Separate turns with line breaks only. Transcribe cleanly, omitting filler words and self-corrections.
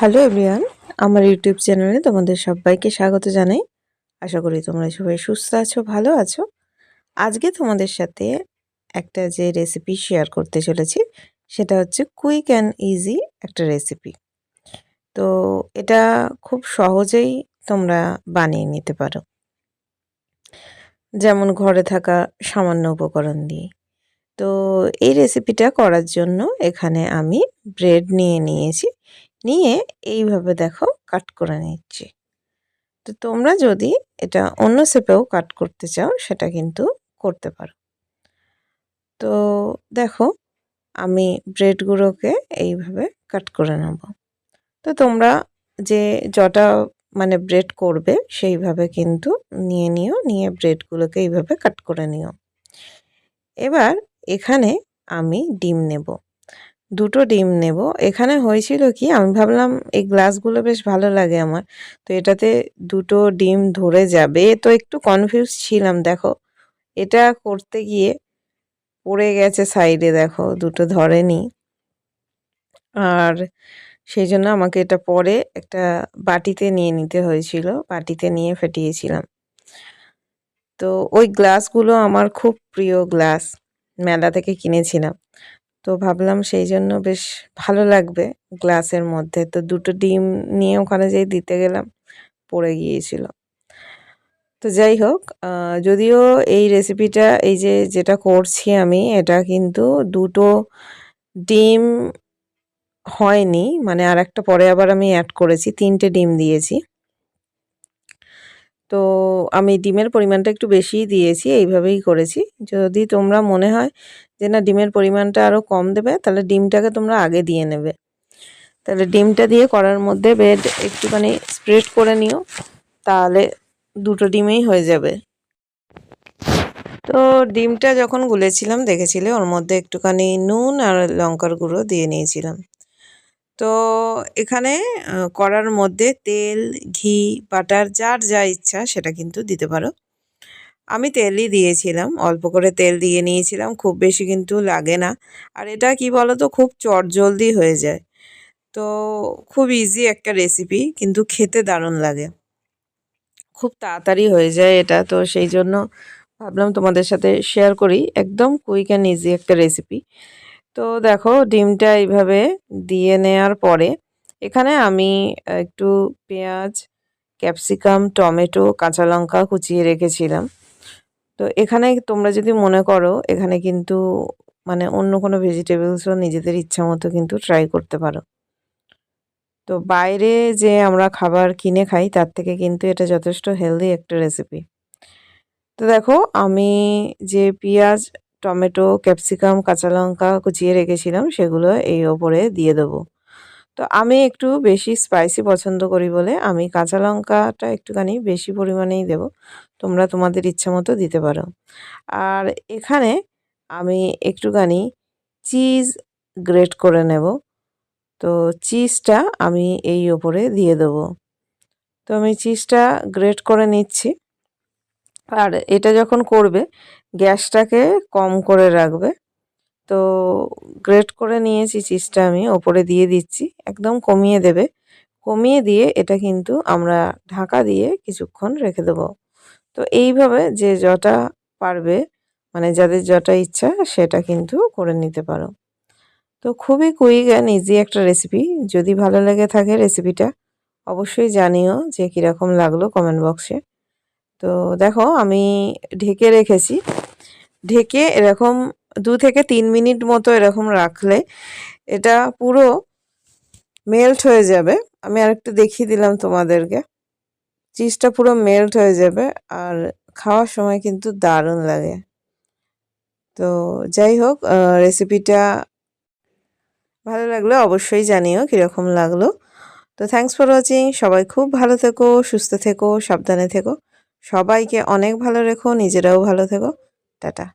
Hello everyone, আমার YouTube চ্যানেলে তোমাদের সবাইকে স্বাগত জানাই। আশা করি তোমরা সবাই সুস্থ আছো, ভালো আছো। আজকে তোমাদের সাথে একটা যে রেসিপি শেয়ার করতে চলেছি সেটা হচ্ছে কুইক অ্যান্ড ইজি একটা রেসিপি। তো এটা খুব সহজেই তোমরা বানিয়ে নিতে পারো, যেমন ঘরে থাকা সামান্য উপকরণ দিয়ে। তো এই রেসিপিটা করার জন্য এখানে আমি ব্রেড নিয়েছি, নিয়ে এইভাবে দেখো কাট করে নিচ্ছি। তো তোমরা যদি এটা অন্য শেপেও কাট করতে চাও সেটা কিন্তু করতে পারো। তো দেখো আমি ব্রেডগুলোকে এইভাবে কাট করে নেব। তো তোমরা যে যটা ব্রেড করবে সেইভাবে কিন্তু নিয়ে ব্রেডগুলোকে এইভাবে কাট করে নিও। এবার এখানে আমি ডিম নেব, দুটো ডিম নেব। এখানে হয়েছিল কি, আমি ভাবলাম এই গ্লাসগুলো বেশ ভালো লাগে আমার, তো এটাতে দুটো ডিম ধরে যাবে, তো একটু কনফিউজ ছিলাম। দেখো এটা করতে গিয়ে পড়ে গেছে সাইডে, দেখো দুটো ধরেনি। আর সেই জন্য আমাকে এটা পরে একটা বাটিতে নিয়ে নিতে হয়েছিল, বাটিতে নিয়ে ফেটিয়েছিলাম। তো ওই গ্লাসগুলো আমার খুব প্রিয় গ্লাস, মেলা থেকে কিনেছিলাম। তো ভাবলাম সেই জন্য বেশ ভালো লাগবে গ্লাসের মধ্যে। তো দুটো ডিম নিয়ে ওখানে যেই দিতে গেলাম পড়ে গিয়েছিল। তো যাই হোক, যদিও এই রেসিপিটা এই যেটা করছি আমি, এটা কিন্তু দুটো ডিম হয়নি, আর একটা পরে আবার আমি অ্যাড করেছি, 3টে ডিম দিয়েছি। তো আমি ডিমের পরিমাণটা একটু বেশিই দিয়েছি, এইভাবেই করেছি। যদি তোমরা মনে হয় যে না ডিমের পরিমাণটা আরও কম দেবে, তাহলে ডিমটাকে তোমরা আগে দিয়ে নেবে। তাহলে ডিমটা দিয়ে করার মধ্যে ব্রেড একটুখানি স্প্রেড করে নিও, তাহলে দুটো ডিমেই হয়ে যাবে। তো ডিমটা যখন গুলেছিলাম দেখেছিলে ওর মধ্যে একটুখানি নুন আর লঙ্কার গুঁড়ো দিয়ে নিয়েছিলাম। তো এখানে কড়ার মধ্যে তেল, ঘি, বাটার যার যা ইচ্ছা সেটা কিন্তু দিতে পারো। আমি তেলই দিয়েছিলাম, অল্প করে তেল দিয়ে নিয়েছিলাম, খুব বেশি কিন্তু লাগে না। আর এটা কি বলো তো, খুব চটজলদি হয়ে যায়। তো খুব ইজি একটা রেসিপি, কিন্তু খেতে দারুণ লাগে, খুব তাড়াতাড়ি হয়ে যায় এটা। তো সেই জন্য ভাবলাম তোমাদের সাথে শেয়ার করি, একদম কুইক অ্যান্ড ইজি একটা রেসিপি। তো দেখো ডিমটা এইভাবে দিয়ে নেওয়ার পরে এখানে আমি একটু পেঁয়াজ, ক্যাপসিকাম, টমেটো, কাঁচা লঙ্কা কুচিয়ে রেখেছিলাম। তো এখানে তোমরা যদি মনে করো এখানে কিন্তু অন্য কোনো ভেজিটেবলসও নিজেদের ইচ্ছা মতো কিন্তু ট্রাই করতে পারো। তো বাইরে যে আমরা খাবার কিনে খাই তার থেকে কিন্তু এটা যথেষ্ট হেলদি একটা রেসিপি। তো দেখো আমি যে পেঁয়াজ, টমেটো, ক্যাপসিকাম, কাঁচা লঙ্কা কুচিয়ে রেখেছিলাম সেগুলো এই ওপরে দিয়ে দেবো। তো আমি একটু বেশি স্পাইসি পছন্দ করি বলে আমি কাঁচা লঙ্কাটা একটুখানি বেশি পরিমাণেই দেব, তোমরা তোমাদের ইচ্ছা মতো দিতে পারো। আর এখানে আমি একটুখানি চিজ গ্রেট করে নেব। তো চিজটা আমি এই ওপরে দিয়ে দেবো। তো আমি চিজটা গ্রেট করে নিচ্ছি। আর এটা যখন করবে গ্যাসটাকে কম করে রাখবে। তো গ্রেট করে নিয়েছি চিজটা, আমি ওপরে দিয়ে দিচ্ছি, একদম কমিয়ে দেবে। কমিয়ে দিয়ে এটা কিন্তু আমরা ঢাকা দিয়ে কিছুক্ষণ রেখে দেবো। তো এইভাবে যে যটা পারবে, যাদের যটা ইচ্ছা সেটা কিন্তু করে নিতে পারো। তো খুবই কুইক অ্যান্ড ইজি একটা রেসিপি। যদি ভালো লেগে থাকে রেসিপিটা অবশ্যই জানিও যে কীরকম লাগলো কমেন্ট বক্সে। তো দেখো আমি ঢেকে রেখেছি, ঢেকে এরকম 2 থেকে 3 মিনিট মতো এরকম রাখলে এটা পুরো মেল্ট হয়ে যাবে। আমি আরেকটু দেখিয়ে দিলাম তোমাদেরকে, চিজটা পুরো মেল্ট হয়ে যাবে আর খাওয়ার সময় কিন্তু দারুণ লাগে। তো যাই হোক, রেসিপিটা ভালো লাগলে অবশ্যই জানিও কীরকম লাগলো। তো থ্যাঙ্কস ফর ওয়াচিং। সবাই খুব ভালো থেকো, সুস্থ থেকো, সাবধানে থেকো। সবাইকে অনেক ভালো রেখো, নিজেরাও ভালো থেকো। টাটা।